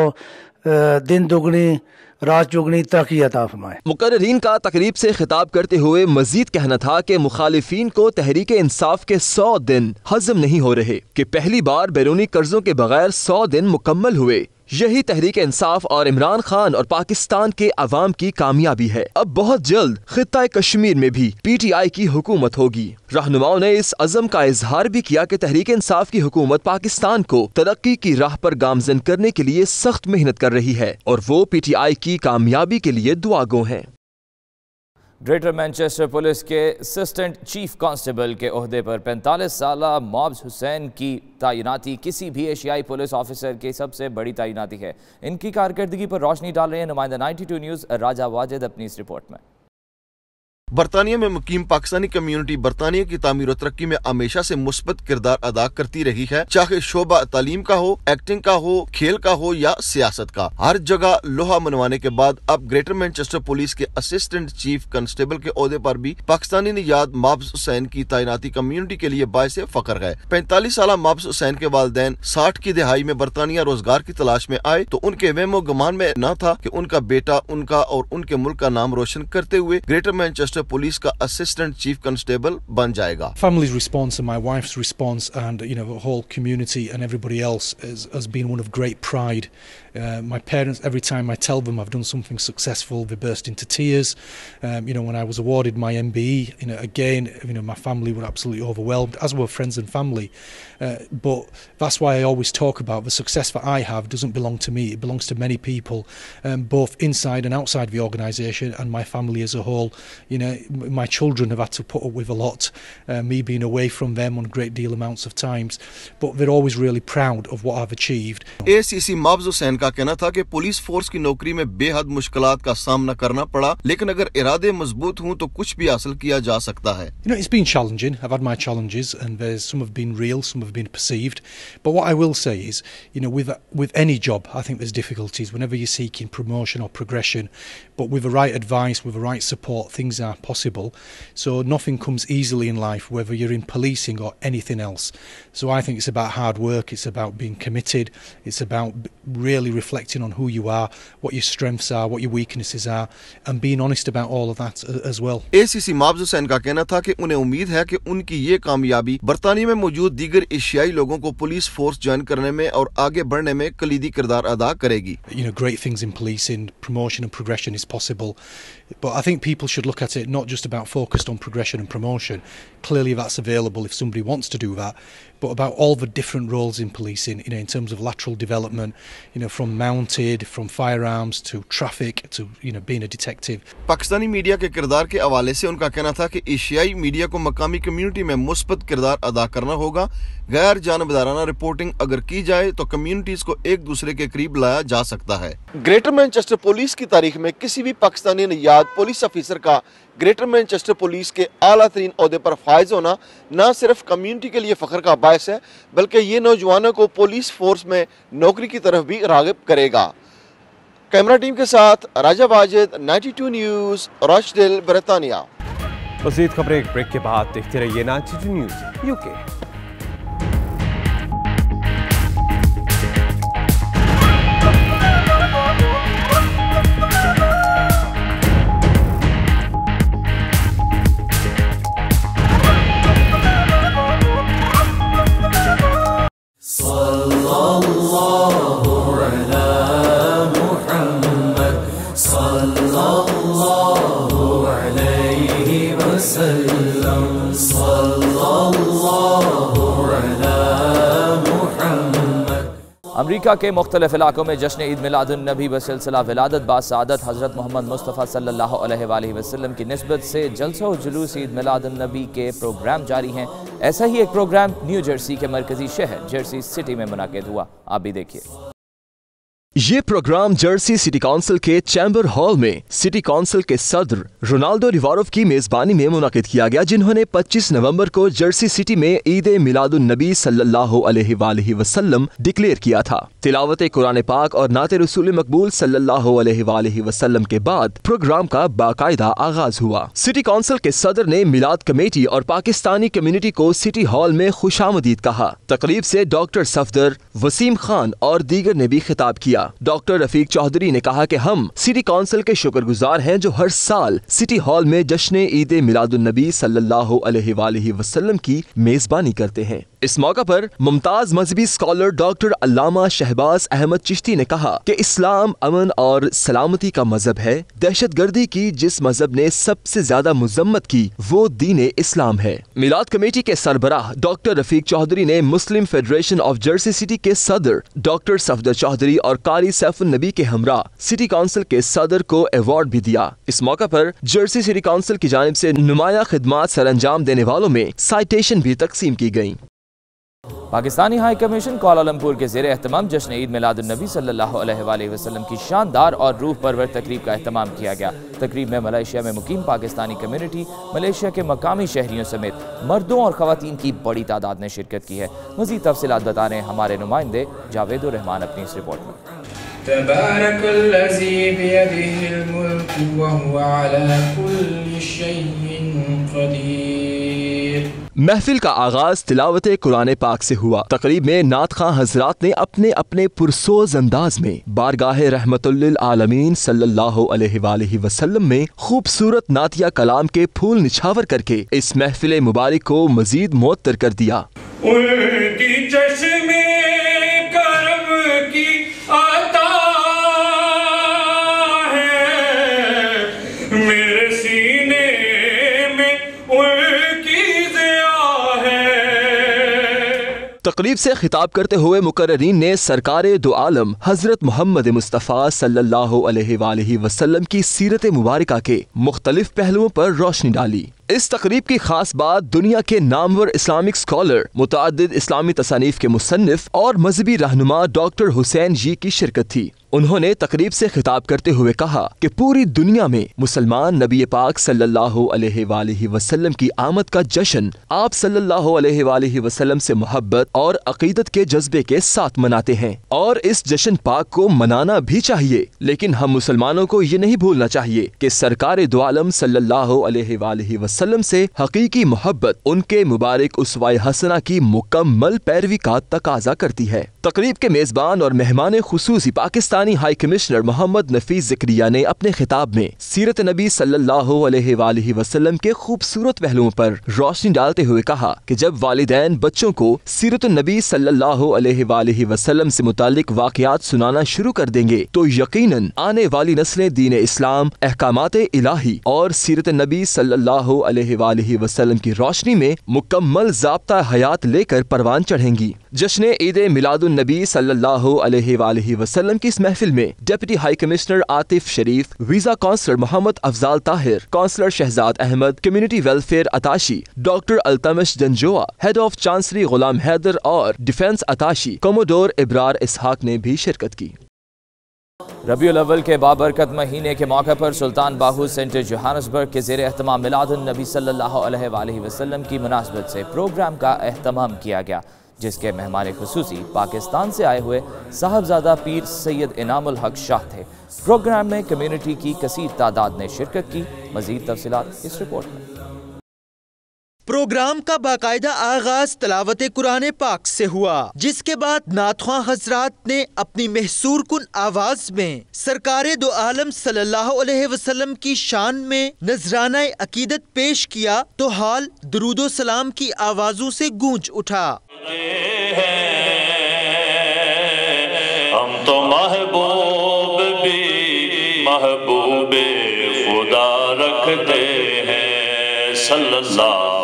दिन दुगनी रात जुगनी तरक्की अता फरमाए। मुकर्रीन का तकरीब से खिताब करते हुए मजीद कहना था कि मुखालिफिन को तहरीक इंसाफ के 100 दिन हजम नहीं हो रहे कि पहली बार बैरूनी कर्जों के बगैर 100 दिन मुकम्मल हुए। यही तहरीक इंसाफ और इमरान खान और पाकिस्तान के अवाम की कामयाबी है। अब बहुत जल्द खित्ता कश्मीर में भी PTI की हुकूमत होगी। रहनुमाओं ने इस अज़म का इजहार भी किया कि तहरीक इंसाफ की हुकूमत पाकिस्तान को तरक्की की राह पर गामजन करने के लिए सख्त मेहनत कर रही है और वो PTI की कामयाबी के लिए दुआगो हैं। ग्रेटर मैनचेस्टर पुलिस के असिस्टेंट चीफ कांस्टेबल के ओहदे पर 45 साला मॉब्स हुसैन की तैनाती किसी भी एशियाई पुलिस ऑफिसर की सबसे बड़ी तैनाती है। इनकी कारकर्दगी पर रोशनी डाल रहे हैं नुमाइंदा 92 न्यूज़ राजा वाजिद अपनी इस रिपोर्ट में। बरतानिया में मुकीम पाकिस्तानी कम्युनिटी बरतानिया की तामीर और तरक्की में हमेशा से मुस्बत किरदार अदा करती रही है, चाहे शोबा तालीम का हो, एक्टिंग का हो, खेल का हो या सियासत का। हर जगह लोहा मनवाने के बाद अब ग्रेटर मैनचेस्टर पुलिस के असिस्टेंट चीफ कांस्टेबल के ओहदे पर भी पाकिस्तानी निजात मॉब्स हुसैन की तैनाती कम्युनिटी के लिए बायसे फख्र है। 45 साल मॉब्स हुसैन के वालिदैन 60 की दिहाई में बरतानिया रोजगार की तलाश में आए तो उनके वहमो गुमान में न था कि उनका बेटा उनका और उनके मुल्क का नाम रोशन करते हुए ग्रेटर मैनचेस्टर पुलिस का असिस्टेंट चीफ कांस्टेबल बन जाएगा। Family's response and my wife's response and the whole community and everybody else has been one of great pride. My parents, every time I tell them I've done something successful, they burst into tears. When I was awarded my MBE, again, my family were absolutely overwhelmed, as were friends and family. But that's why I always talk about the success that I have doesn't belong to me. It belongs to many people, both inside and outside the organisation and my family as a whole. My children have had to put up with a lot, me being away from them on a great deal amounts of times, but they're always really proud of what I've achieved. ACC माब्ज Hussain का कहना था कि police force की नौकरी में बेहद मुश्किलात का सामना करना पड़ा, लेकिन अगर इरादे मजबूत हों तो कुछ भी हासिल किया जा सकता है। It's been challenging. I've had my challenges, and some have been real, some have been perceived. But what I will say is, with any job, I think there's difficulties whenever you're seeking promotion or progression. But with the right advice, with the right support, things are possible. So nothing comes easily in life, whether you're in policing or anything else. So I think it's about hard work. It's about being committed. It's about really reflecting on who you are, what your strengths are, what your weaknesses are, and being honest about all of that as well. ACC माब्ज Hussain का कहना था कि उन्हें उम्मीद है कि उनकी ये कामयाबी बरतानिया में मौजूद दीगर एशियाई लोगों को पुलिस फोर्स ज्वाइन करने में और आगे बढ़ने में कलीदी किरदार अदा करेगी। Great things in policing, promotion and progression is possible, but I think people should look at it not just about focused on progression and promotion. Clearly that's available if somebody wants to do that, but about all the different roles in policing, in terms of lateral development, from mounted, from firearms to traffic to, being a detective. Pakistani media के किरदार के हवाले से उनका कहना था कि एशियाई मीडिया को मकामी कम्युनिटी में मुस्बत किरदार अदा करना होगा। गैर जानबदाराना रिपोर्टिंग अगर की जाए तो कम्युनिटीज को एक दूसरे के करीब लाया जा सकता है। ग्रेटर मैनचेस्टर पुलिस की तारीख में किसी भी पाकिस्तानी नियाद पुलिस ऑफिसर का ग्रेटर मैनचेस्टर पुलिस के आला तरीन ओहदे पर फाइज होना न सिर्फ कम्युनिटी के लिए फख्र का बायस है, बल्कि ये नौजवानों को पुलिस फोर्स में नौकरी की तरफ भी राग़िब करेगा। कैमरा टीम के साथ राजा वाजिद, 92 न्यूज़, रॉचडेल, बरतानिया। मज़ीद खबरें ब्रेक के बाद देखते रहिए 92 न्यूज़ UK। अमरीका के मुख्तलिफ इलाकों में जश्न ईद मिलादुन नबी बसिलसिला विलादत बासादत हज़रत मोहम्मद मुस्तफ़ा सल्लल्लाहु अलैहि वसल्लम की निस्बत से जलसों जुलूस ईद मिलादुन नबी के प्रोग्राम जारी हैं। ऐसा ही एक प्रोग्राम न्यू जर्सी के मरकजी शहर जर्सी सिटी में मुनाकिद हुआ। आप भी देखिए। ये प्रोग्राम जर्सी सिटी काउंसिल के चैम्बर हॉल में सिटी काउंसिल के सदर रोनाल्डो रिवारोव की मेजबानी में मुनाकिद किया गया, जिन्होंने 25 नवंबर को जर्सी सिटी में ईद मिलादुन नबी सल्लल्लाहु अलैहि वसल्लम डिक्लेयर किया था। तिलावत कुरान पाक और नाते रसूल मकबूल सल्लल्लाहु अलैहि वसल्लम के बाद प्रोग्राम का बाकायदा आगाज हुआ। सिटी काउंसिल के सदर ने मिलाद कमेटी और पाकिस्तानी कम्युनिटी को सिटी हॉल में खुशामदीद कहा। तकरीब से डॉक्टर सफदर, वसीम खान और दीगर ने भी खिताब किया। डॉक्टर रफीक चौधरी ने कहा कि हम सिटी काउंसिल के शुक्रगुजार हैं जो हर साल सिटी हॉल में जश्न ईद मिलादुन नबी सल्लल्लाहु अलैहि वसल्लम की मेजबानी करते हैं। इस मौका पर मुमताज मजहबी स्कॉलर डॉक्टर अल्लामा शहबाज अहमद चिश्ती ने कहा कि इस्लाम अमन और सलामती का मजहब है। दहशतगर्दी की जिस मजहब ने सबसे ज्यादा मुजम्मत की वो दीन इस्लाम है। मिलाद कमेटी के सरबराह डॉक्टर रफीक चौधरी ने मुस्लिम फेडरेशन ऑफ जर्सी सिटी के सदर डॉक्टर सफदर चौधरी और कारी सैफुन नबी के हमरा सिटी काउंसिल के सदर को अवार्ड भी दिया। इस मौका पर जर्सी सिटी काउंसिल की जानिब से नुमाया खिदमात सर अंजाम देने वालों में साइटेशन भी तकसीम की गयी। पाकिस्तानी हाई कमीशन कुआलालंपुर के ज़ेरे एहतमाम जश्न ईद मिलादुन नबी सल्लल्लाहु अलैहि वसल्लम की शानदार और रूह परवर तकरीब का एहतमाम किया गया। तकरीब में मलेशिया में मुकीम पाकिस्तानी कम्युनिटी, मलेशिया के मकामी शहरियों समेत मर्दों और ख़वातीन की बड़ी तादाद ने शिरकत की है। मज़ीद तफसीलात बता रहे हैं हमारे नुमाइंदे जावेद रहमान अपनी इस रिपोर्ट में। तबारकल्लज़ी बियदिहिल मुल्क व हुवा अला कुल्लि शैइन क़दीर। महफिल का आगाज तिलावत कुरान पाक से हुआ। तकरीब में नात खां हजरात ने अपने अपने पुरसोज अंदाज में बारगाह रहमतुल्लिल आलमीन सल्लल्लाहु अलैहि वसल्लम में खूबसूरत नातिया कलाम के फूल निछावर करके इस महफिल मुबारक को मजीद मुअत्तर कर दिया। तकरीब से खिताब करते हुए मुकर्ररीन ने सरकारे दो आलम हजरत मोहम्मद मुस्तफ़ा सल्लल्लाहु अलैहि वसल्लम की सीरत मुबारका के मुख्तलिफ पहलुओं पर रोशनी डाली। इस तकरीब की खास बात दुनिया के नामवर इस्लामिक स्कॉलर, मुतअद्दिद इस्लामी तसानीफ के मुसन्निफ और मजहबी रहनुमा डॉक्टर हुसैन जी की शिरकत थी। उन्होंने तकरीब से खिताब करते हुए कहा कि पूरी दुनिया में मुसलमान नबी पाक सल्लल्लाहु अलैहि वसल्लम की आमद का जश्न आप सल्लल्लाहु अलैहि वसल्लम से मोहब्बत और अकीदत के जज्बे के साथ मनाते हैं और इस जश्न पाक को मनाना भी चाहिए। लेकिन हम मुसलमानों को ये नहीं भूलना चाहिए कि सरकारे दो आलम सल्लल्लाहु अलैहि वसल्लम से हकीकी मोहब्बत उनके मुबारक उसवाए हसना की मुकम्मल पैरवी का तकाजा करती है। तकरीब के मेजबान और मेहमान खुसूसी पाकिस्तानी हाई कमिश्नर मोहम्मद नफीस ज़करिया ने अपने खिताब में सीरत नबी सल्लल्लाहु अलैहि वसल्लम के खूबसूरत पहलुओं पर रोशनी डालते हुए कहा कि जब वालिदैन बच्चों को सीरत नबी सल्लल्लाहु अलैहि वसल्लम से मुताल्लिक वाक़यात सुनाना शुरू कर देंगे तो यकीनन आने वाली नस्लें दीन इस्लाम, अहकामात इलाही और सीरत नबी सल्लल्लाहु अलैहि वसल्लम की रोशनी में मुकम्मल ज़ाब्ता हयात लेकर परवान चढ़ेंगी। जश्न ईद मिलादुन नबी सल्लल्लाहु अलैहि वसल्लम की इस महफिल में deputy high commissioner Atif Sharif, visa counsellor Mohammad Afzal Tahir, counsellor Shahzad Ahmed, community welfare attache doctor Altamash Janjua, head of chancery Ghulam Haider और defence attache commodore Ibrar Ishaq ने भी शिरकत की। रबीउल अव्वल के बाबरकत महीने के मौके पर सुल्तान बाहू सेंटर जोहान्सबर्ग के ज़ेर एहतमाम मिलादुन नबी सल्लल्लाहु अलैहि वसल्लम की मुनासबत से प्रोग्राम का एहतमाम किया गया, जिसके मेहमान खुसूसी पाकिस्तान से आए हुए साहबजादा पीर सैयद इनामुल हक शाह थे। प्रोग्राम में कम्युनिटी की कसीर तादाद ने शिरकत की। मजीद तफसीलात इस रिपोर्ट में। प्रोग्राम का बाकायदा आगाज तलावत कुरान पाक से हुआ, जिसके बाद नातख्वां हजरात ने अपनी महसूर कुन आवाज में सरकारे दो आलम सल्लल्लाहु अलैहि वसल्लम की शान में नजराना अकीदत पेश किया तो हाल दुरूदो सलाम की आवाजों से गूंज उठा। हम तो महबूब भी महबूबे खुदा रखते हैं सल्लल्लाहु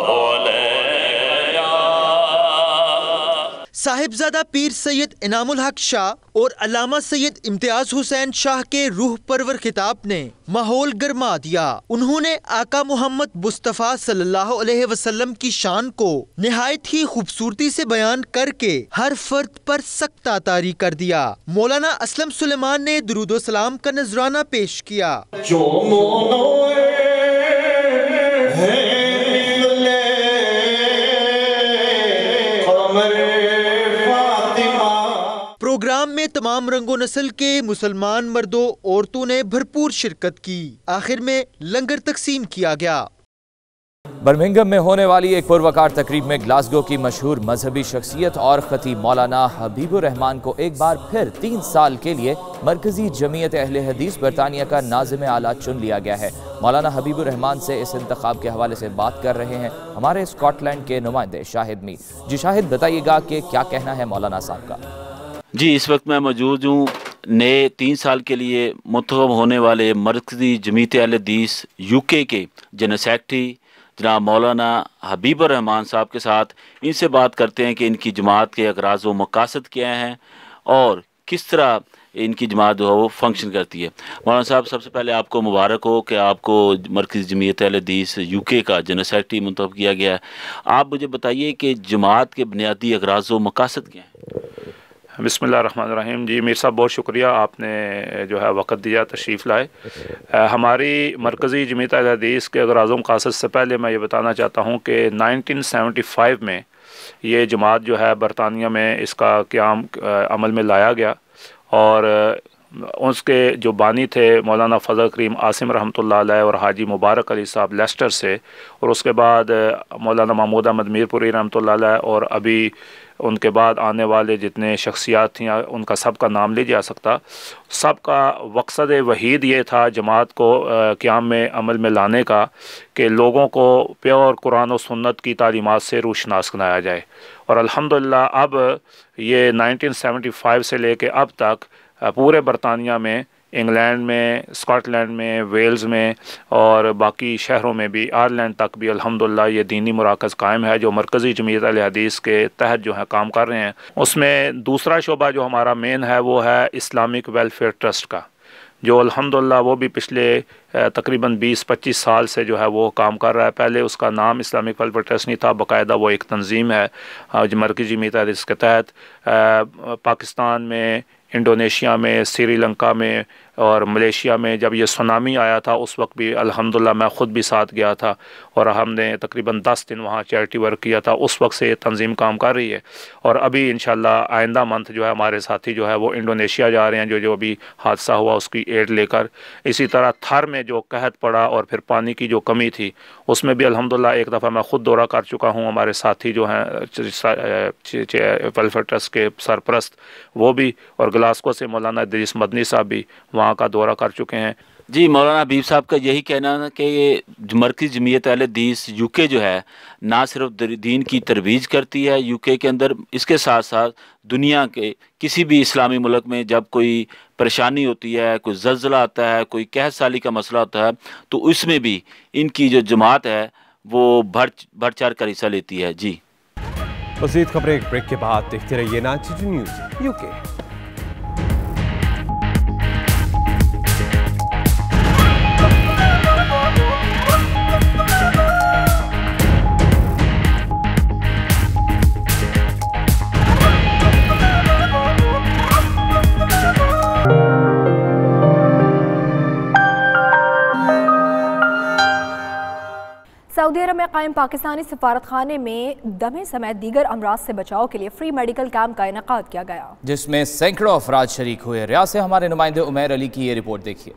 साहिबजादा पीर सैयद इनामुल हक शाह और अल्लामा सैयद इम्तियाज हुसैन शाह के रूह परवर खिताब ने माहौल गरमा दिया। उन्होंने आका मोहम्मद मुस्तफ़ा सल्लल्लाहु अलैहि वसल्लम की शान को निहायत ही खूबसूरती से बयान करके हर फर्द पर सख्त तारी कर दिया। मौलाना असलम सुलेमान ने दुरूदो सलाम का नजराना पेश किया। प्रोग्राम में तमाम रंगो नस्ल के मुसलमान मर्दों औरतों ने भरपूर शिरकत की। आखिर में लंगर तकसीम किया गया। बर्मिंघम में होने वाली एक पुरवकार तकरीब में ग्लासगो की मशहूर मजहबी शख्सियत और खतीब मौलाना हबीबुर रहमान को एक बार फिर 3 साल के लिए मरकजी जमीयत अहले हदीस बरतानिया का नाज़िम आला चुन लिया गया है। मौलाना हबीबुर रहमान से इस इंतखाब के हवाले से बात कर रहे हैं हमारे स्कॉटलैंड के नुमाइंदे शाहिद मीर। जी शाहिद, बताइएगा कि क्या कहना है मौलाना साहब का। जी, इस वक्त मैं मौजूद हूँ नए 3 साल के लिए मुंतखब होने वाले मरकज़ी जमीयत अहले हदीस UK के जनरल सेक्रेटरी जनाब मौलाना हबीबुर रहमान साहब के साथ। इनसे बात करते हैं कि इनकी जमात के अगराज़ व मकासद क्या हैं और किस तरह इनकी जमात जो है वो फंक्शन करती है। मौलाना साहब, सबसे पहले आपको मुबारक हो कि आपको मरकज़ी जमीयत अहले हदीस UK का जनरल सेक्रेटरी मुंतखब किया गया है। आप मुझे बताइए कि जमात के बुनियादी अगराज़ व मकासद क्या हैं। बिस्मिल्लाहिर्रहमानिर्रहीम। जी मीर साहब, बहुत शुक्रिया, आपने जो है वक़्त दिया, तशरीफ़ लाए। हमारी मरकज़ी जमीयत अहले हदीस के अगराज़ व मकासद से पहले मैं ये बताना चाहता हूँ कि 1975 में ये जमात जो है बरतानिया में इसका क़याम अमल में लाया गया और उसके जो बानी थे मौलाना फजल करीम आसिम रहमतुल्लाह अलैह और हाजी मुबारक अली साहब लेस्टर से, और उसके बाद मौलाना महमूद अहमद मीरपुरी रहमतुल्लाह अलैह, और अभी उनके बाद आने वाले जितने शख्सियात थी उनका सब का नाम नहीं जा सकता। सब का मकसद वहीद ये था जमात को क़याम में अमल में लाने का कि लोगों को प्योर कुरान और सुन्नत की तालीमात से रूशनास बनाया जाए। और अल्हम्दुलिल्लाह अब ये 1975 से लेके अब तक पूरे बरतानिया में, इंग्लैंड में, स्कॉटलैंड में, वेल्स में और बाकी शहरों में भी, आयरलैंड तक भी अल्हम्दुलिल्लाह ये दीनी मराकज़ कायम है जो मरकज़ी जमीयत अहले हदीस के तहत जो है काम कर रहे हैं। उसमें दूसरा शोबा जो हमारा मेन है वो है इस्लामिक वेलफेयर ट्रस्ट का, जो अल्हम्दुलिल्लाह वो भी पिछले तकरीबन 20-25 साल से जो है वो काम कर रहा है। पहले उसका नाम इस्लामिक वेलफेयर ट्रस्ट नहीं था, बाकायदा वो एक तंजीम है जो मरकज़ी जमीयत अहले हदीस के तहत पाकिस्तान में, इंडोनेशिया में, श्रीलंका में और मलेशिया में जब ये सुनामी आया था उस वक्त भी अल्हम्दुलिल्लाह मैं ख़ुद भी साथ गया था और हमने तकरीबन 10 दिन वहाँ चैरिटी वर्क किया था। उस वक्त से ये तंजीम काम कर रही है और अभी इंशाल्लाह आइंदा मंथ जो है हमारे साथी जो है वो इंडोनेशिया जा रहे हैं जो अभी हादसा हुआ उसकी एड लेकर। इसी तरह थर में जो कहत पड़ा और फिर पानी की जो कमी थी उसमें भी अल्हम्दुलिल्लाह एक दफ़ा मैं ख़ुद दौरा कर चुका हूँ। हमारे साथी जो हैं वेलफेयर ट्रस्ट के सरपरस्त वो भी, और ग्लासगो से मौलाना इदरीस मदनी साहब भी वहाँ का दौरा कर चुके हैं। जी, मौलाना हबीब साहब का यही कहना है कि ये मरकज़ी जमीयत अहले हदीस यूके जो है ना सिर्फ दीन की तरवीज करती है यूके के अंदर, इसके साथ साथ दुनिया के किसी भी इस्लामी मुल्क में जब कोई परेशानी होती है, कोई ज़ल्ज़ला आता है, कोई कहत साली का मसला होता है, तो उसमें भी इनकी जो जमात है वो बढ़ चढ़ कर हिस्सा लेती है। जी, मज़ीद खबरें ब्रेक के बाद देखते रहिए ना न्यूज़ यूके। सऊदी अरब में कायम पाकिस्तानी सफारत खाने में दमे समेत दीगर अमराज से बचाव के लिए फ्री मेडिकल कैंप का इनेकाद किया गया, जिसमें सैकड़ों अफराद शरीक हुए। रियाद से हमारे नुमाइंदे उमैर अली की ये रिपोर्ट देखिए।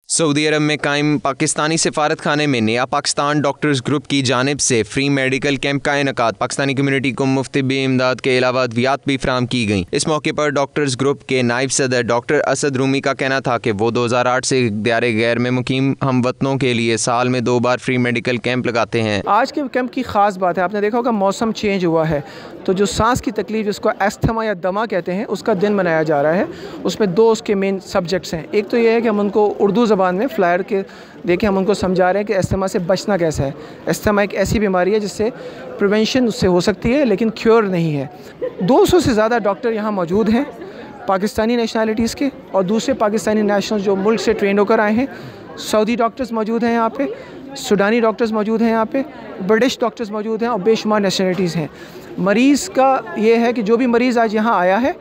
सऊदी अरब में कायम पाकिस्तानी सफारत खाने में नया पाकिस्तान डॉक्टर्स ग्रुप की जानिब से फ्री मेडिकल कैंप का इनेकाद पाकिस्तानी कम्युनिटी को मुफ्त तिब्बी इमदाद के अलावा अद्वियात भी फराहम की गई। इस मौके पर डॉक्टर्स ग्रुप के नायब सदर डॉक्टर असद रूमी का कहना था कि वो 2008 से इख्तियार गैर में मुकीम हमवतनों के लिए साल में 2 बार फ्री मेडिकल कैंप लगाते हैं। आज के कैंप की ख़ास बात है, आपने देखा होगा मौसम चेंज हुआ है तो जो सांस की तकलीफ जिसको एस्थमा या दमा कहते हैं उसका दिन मनाया जा रहा है। उसमें 2 उसके मेन सब्जेक्ट्स हैं। एक तो ये है कि हम उनको उर्दू ज़बान में फ्लायर के देखें, हम उनको समझा रहे हैं कि एस्थमा से बचना कैसा है। एस्थमा एक ऐसी बीमारी है जिससे प्रिवेंशन उससे हो सकती है लेकिन क्योर नहीं है। 200 से ज़्यादा डॉक्टर यहाँ मौजूद हैं पाकिस्तानी नेशनलिटीज़ के और दूसरे पाकिस्तानी नेशनल जो मुल्क से ट्रेंड होकर आए हैं। सऊदी डॉक्टर्स मौजूद हैं यहाँ पे, सूडानी डॉक्टर्स मौजूद हैं यहाँ पे, ब्रिटिश डॉक्टर्स मौजूद हैं और बेशुमार नेशनलिटीज़ हैं। मरीज़ का ये है कि जो भी मरीज़ आज यहाँ आया है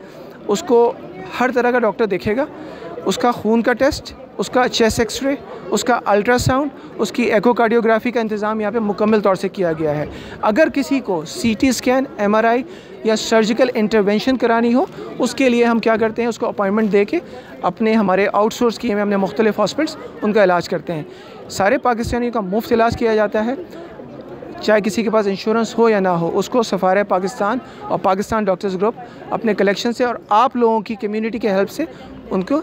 उसको हर तरह का डॉक्टर देखेगा, उसका खून का टेस्ट, उसका चेस्ट एक्सरे, उसका अल्ट्रासाउंड, उसकी एकोकार्डियोग्राफी का इंतज़ाम यहाँ पे मुकम्मल तौर से किया गया है। अगर किसी को सीटी स्कैन, एमआरआई या सर्जिकल इंटरवेंशन करानी हो उसके लिए हम क्या करते हैं, उसको अपॉइंटमेंट दे के अपने हमारे आउटसोर्स किए हुए हमने मुख्तलिफ हॉस्पिटल्स उनका इलाज करते हैं। सारे पाकिस्तानियों का मुफ्त इलाज किया जाता है, चाहे किसी के पास इंश्योरेंस हो या ना हो। उसको सफारत पाकिस्तान और पाकिस्तान डॉक्टर्स ग्रुप अपने कलेक्शन से और आप लोगों की कम्युनिटी के हेल्प से उनको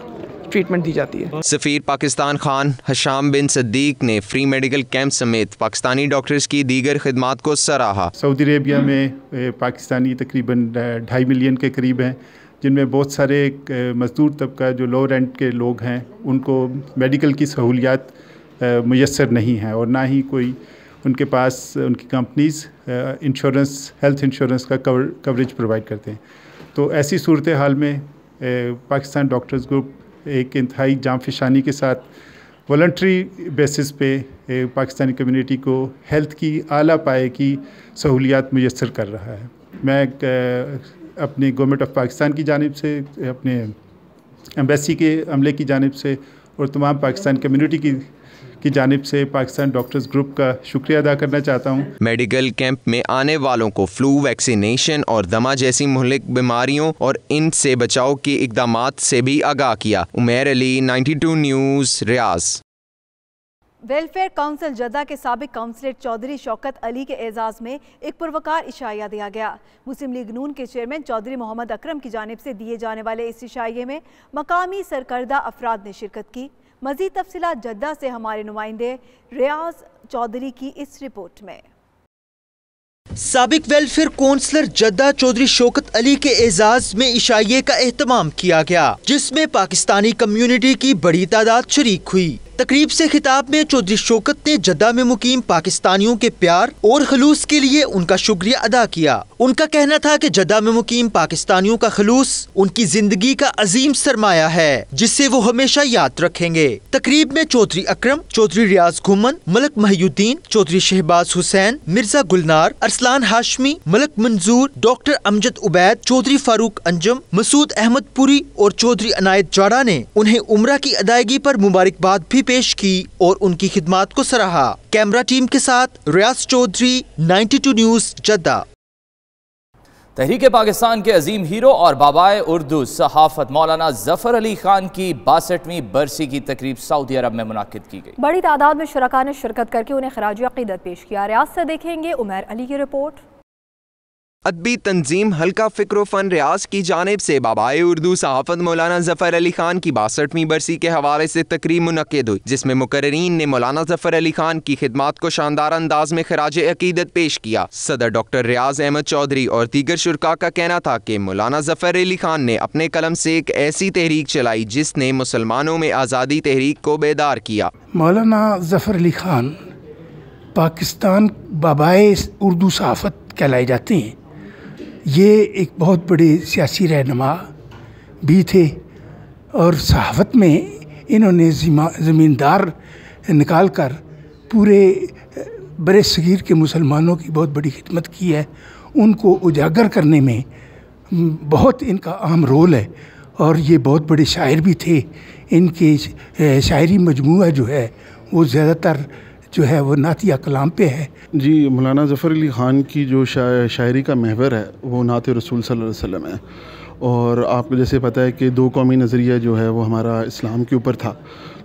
ट्रीटमेंट दी जाती है। सफ़ीर पाकिस्तान खान हशाम बिन सद्दीक ने फ्री मेडिकल कैंप समेत पाकिस्तानी डॉक्टर्स की दीगर खिदमात को सराहा। सऊदी अरेबिया में पाकिस्तानी तकरीबन 2.5 मिलियन के करीब हैं, जिनमें बहुत सारे मजदूर तबका जो लो रेंट के लोग हैं उनको मेडिकल की सहूलियात मुयस्सर नहीं है और ना ही कोई उनके पास उनकी कंपनीज़ इंश्योरेंस, हेल्थ इंश्योरेंस का कवरेज प्रोवाइड करते हैं। तो ऐसी सूरत हाल में पाकिस्तान डॉक्टर्स ग्रुप एक इंतहाई जांफिशानी के साथ वॉलंटरी बेसिस पे पाकिस्तानी कम्युनिटी को हेल्थ की आला पाए की सहूलियात मुयस्सर कर रहा है। मैं अपने गवर्नमेंट ऑफ पाकिस्तान की जानिब से, अपने एम्बेसी के अमले की जानिब से और तमाम पाकिस्तान कम्युनिटी की जानिब से पाकिस्तान डॉक्टर्स ग्रुप का शुक्रिया अदा करना चाहता हूँ। मेडिकल कैंप में आने वालों को फ्लू, वैक्सीनेशन और दमा जैसी मुहलिक बीमारियों और इनसे बचाव के इक़दामात से भी आगाह किया। उमैर अली, 92 न्यूज़, रियाज। वेलफेयर काउंसिल जद्दा के साबिक काउंसलर चौधरी शौकत अली के एजाज में एक पुरवकार इशाया दिया गया। मुस्लिम लीग नून के चेयरमैन चौधरी मोहम्मद अकरम की जानिब से दिए जाने वाले इस इशाये में मकामी सरकर्दा अफराद ने शिरकत की। मजीद तफसीलात जद्दा से हमारे नुमाइंदे रियाज चौधरी की इस रिपोर्ट में। साबिक वेलफेयर काउंसलर जद्दा चौधरी शौकत अली के एजाज में इशाये का एहतमाम किया गया, जिसमें पाकिस्तानी कम्युनिटी की बड़ी तादाद शरीक हुई। तकरीब से खिताब में चौधरी शौकत ने जद्दा में मुकीम पाकिस्तानियों के प्यार और खलूस के लिए उनका शुक्रिया अदा किया। उनका कहना था कि जद्दा में मुकीम पाकिस्तानियों का खलूस उनकी जिंदगी का अजीम सरमाया है, जिसे वो हमेशा याद रखेंगे। तकरीब में चौधरी अकरम, चौधरी रियाज घुमन, मलक महियुद्दीन, चौधरी शहबाज हुसैन, मिर्जा गुलनार, अरसलान हाशमी, मलक मंजूर, डॉक्टर अमजद उबैद, चौधरी फारूक अंजम, मसूद अहमद पुरी और चौधरी अनायत जाड़ा ने उन्हें उम्रा की अदायगी पर मुबारकबाद भी पेश की और उनकी खिदमात को सराहा। कैमरा टीम के साथ रियाज चौधरी, 92 न्यूज़, जद्दा। तहरीक पाकिस्तान के अजीम हीरो और बाबाए उर्दू सहाफत मौलाना जफर अली खान की 62वीं बरसी की तकरीब सऊदी अरब में मुनाकिद की गई। बड़ी तादाद में शुरका ने शिरकत करके उन्हें खराज अकीदत पेश किया। रियाज से देखेंगे उमैर अली की रिपोर्ट। अदबी तंजीम हल्का फ़िक्र फ़न रियाज की जानिब से बाबाए उर्दू सहाफ़त मौलाना ज़फ़र अली खान की 62वीं बरसी के हवाले से तकरीब मुनक़्क़िद हुई, जिसमें मुकर्रीन ने मौलाना ज़फ़र अली खान की खिदमात को शानदार अंदाज में खराज अकीदत पेश किया। सदर डॉक्टर रियाज अहमद चौधरी और दीगर शुरका का कहना था कि मौलाना ज़फ़र अली खान ने अपने कलम से एक ऐसी तहरीक चलाई जिसने मुसलमानों में आज़ादी तहरीक को बेदार किया। मौलाना ज़फ़र अली खान पाकिस्तान बाबाए उर्दू सहाफ़त कहलाए जाते हैं। ये एक बहुत बड़े सियासी रहनुमा भी थे और सहाफ़त में इन्होंने ज़मींदार निकाल कर पूरे बरे सगीर के मुसलमानों की बहुत बड़ी खिदमत की है। उनको उजागर करने में बहुत इनका अहम रोल है और ये बहुत बड़े शायर भी थे। इनके शायरी मजमूआ जो है वो ज़्यादातर जो है वो नातिया कलाम पे है। जी, मौलाना ज़फ़र अली ख़ान की जो शायरी का महवर है वो नात रसूल सल्लल्लाहु अलैहि वसल्लम है और आपको जैसे पता है कि दो कौमी नज़रिया जो है वो हमारा इस्लाम के ऊपर था,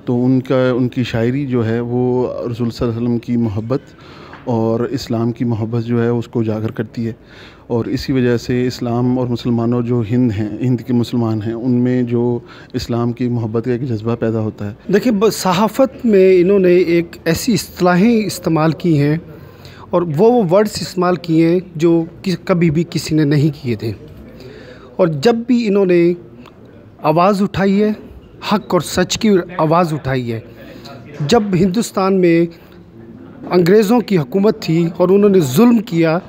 तो उनकी शायरी जो है वो रसूल सल्लल्लाहु अलैहि वसल्लम की मोहब्बत और इस्लाम की मोहब्बत जो है उसको उजागर करती है और इसी वजह से इस्लाम और मुसलमानों जो हिंद के मुसलमान हैं उनमें जो इस्लाम की मोहब्बत का एक जज्बा पैदा होता है। देखिए, सहाफ़त में इन्होंने एक ऐसी इस्तिलाहें इस्तेमाल की हैं और वो वर्ड्स इस्तेमाल किए हैं जो कभी भी किसी ने नहीं किए थे और जब भी इन्होंने आवाज़ उठाई है, हक़ और सच की आवाज़ उठाई है। जब हिंदुस्तान में अंग्रेज़ों की हुकूमत थी और उन्होंने जुल्म किया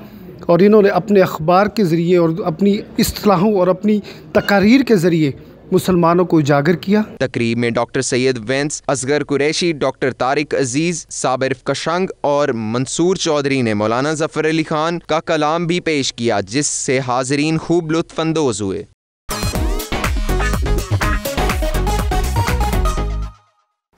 और इन्होंने अपने अखबार के ज़रिए और अपनी इस्तिलाहों और अपनी तकारीर के ज़रिए मुसलमानों को उजागर किया। तकरीब में डॉक्टर सैयद वेंस, असगर कुरैशी, डॉक्टर तारिक अजीज़, साबिर कशंग और मंसूर चौधरी ने मौलाना ज़फ़र अली खान का कलाम भी पेश किया, जिससे हाज़रीन खूब लुत्फ़अंदोज़ हुए।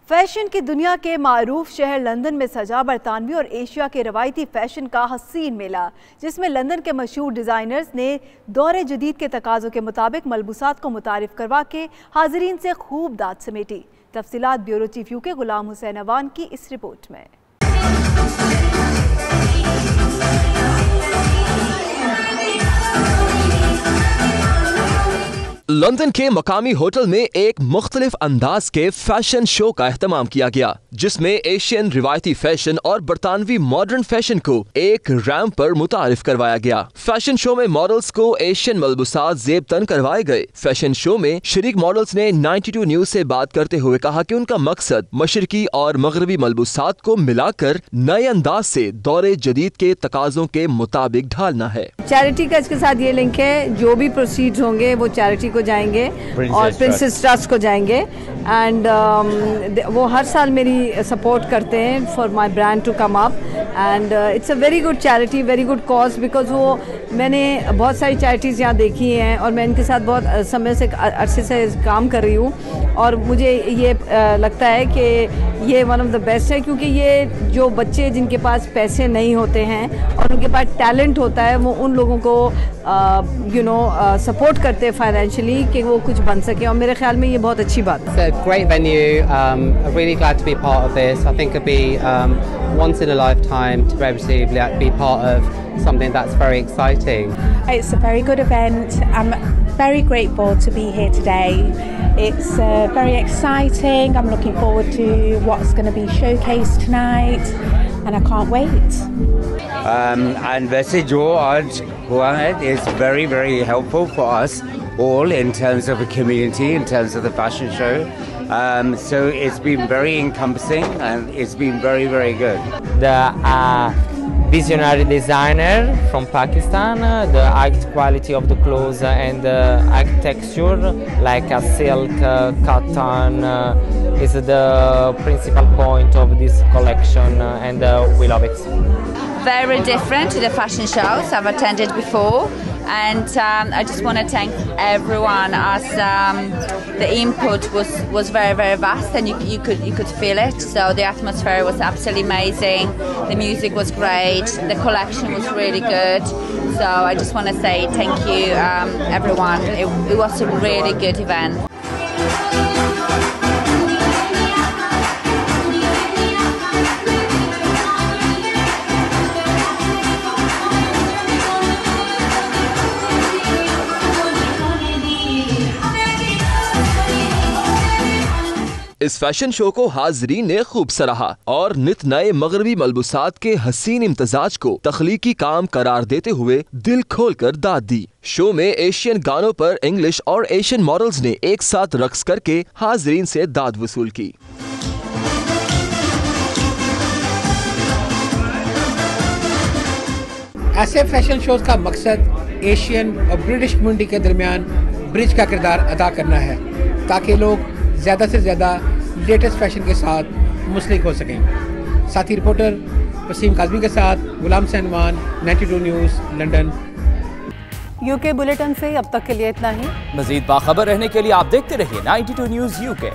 फैशन की दुनिया के मारूफ शहर लंदन में सजा बरतानवी और एशिया के रवायती फैशन का हसीन मेला, जिसमें लंदन के मशहूर डिज़ाइनर्स ने दौरे जदीद के तकाज़ों के मुताबिक मलबूसात को मुतारिफ करवा के हाज़रीन से खूब दाद समेटी। तफसीलात bureau chief UK Ghulam Hussain Awan की इस रिपोर्ट में। लंदन के मकामी होटल में एक मुख्तलिफ अंदाज के फैशन शो का एहतमाम किया गया, जिसमें एशियन रिवायती फैशन और बरतानवी मॉडर्न फैशन को एक रैंप पर मुतारिफ करवाया गया। फैशन शो में मॉडल्स को एशियन मलबूसात ज़ेब तन करवाए गए। फैशन शो में शरीक मॉडल्स ने 92 न्यूज़ से बात करते हुए कहा कि उनका मकसद मशरकी और मगरबी मलबूसात को मिलाकर नए अंदाज से दौरे जदीद के तकाज़ों के मुताबिक ढालना है। चैरिटी का इसके साथ ये लिंक है, जो भी प्रोसीड्स होंगे वो चैरिटी को जाएंगे जाएंगे और प्रिंसेस ट्रस्ट को जाएंगे। एंड वो हर साल मेरी सपोर्ट करते हैं for my brand to come up and it's a very good charity, very good cause, because वो मैंने बहुत सारी चैरिटीज़ यहाँ देखी हैं और मैं इनके साथ बहुत समय से अरसे से काम कर रही हूँ और मुझे ये लगता है कि ये वन ऑफ द बेस्ट है, क्योंकि ये जो बच्चे जिनके पास पैसे नहीं होते हैं और उनके पास टैलेंट होता है, वो उन लोगों को सपोर्ट करते हैं फाइनेंशियली कि वो कुछ बन सके, और मेरे ख्याल में ये बहुत अच्छी बात है। It's a great venue. I'm really glad to be part of this. I think it'd be once in a lifetime to be able to be part of something that's very exciting. It's a very good event. I'm very grateful to be here today. It's very exciting. I'm looking forward to what's going to be showcased tonight and I can't wait. And वैसे जो आज हुआ है is very very helpful for us all in terms of the community, in terms of the fashion show. So it's been very encompassing and it's been very very good. The visionary designer from Pakistan, the act quality of the clothes and the act texture like a silk, cotton is the principal point of this collection and we love it. Very different to the fashion shows I've attended before, and I just want to thank everyone as the input was very very vast and you could feel it. So the atmosphere was absolutely amazing, the music was great, the collection was really good. So I just want to say thank you everyone. It was a really good event. इस fashion show को हाजरीन ने खूब सराहा और नित नए मगरबी मलबूसात के हसीन इम्तजाज को तख्लीकी काम करार देते हुए दिल खोलकर दाद दी। शो में एशियन गानों पर इंग्लिश और एशियन मॉडल्स ने एक साथ रक्स करके हाजरीन से दाद वसूल की। ऐसे फैशन शोज का मकसद एशियन और ब्रिटिश कम्युनिटी के दरमियान ब्रिज का किरदार अदा करना है, ताकि लोग ज़्यादा से ज़्यादा लेटेस्ट फैशन के साथ मुंसलिक हो सकें। साथी रिपोर्टर वसीम काज़मी के साथ गुलाम सैनवान, 92 न्यूज़, लंदन। यूके बुलेटिन से अब तक के लिए इतना ही। मज़ीद बाखबर रहने के लिए आप देखते रहिए 92 न्यूज़ यूके।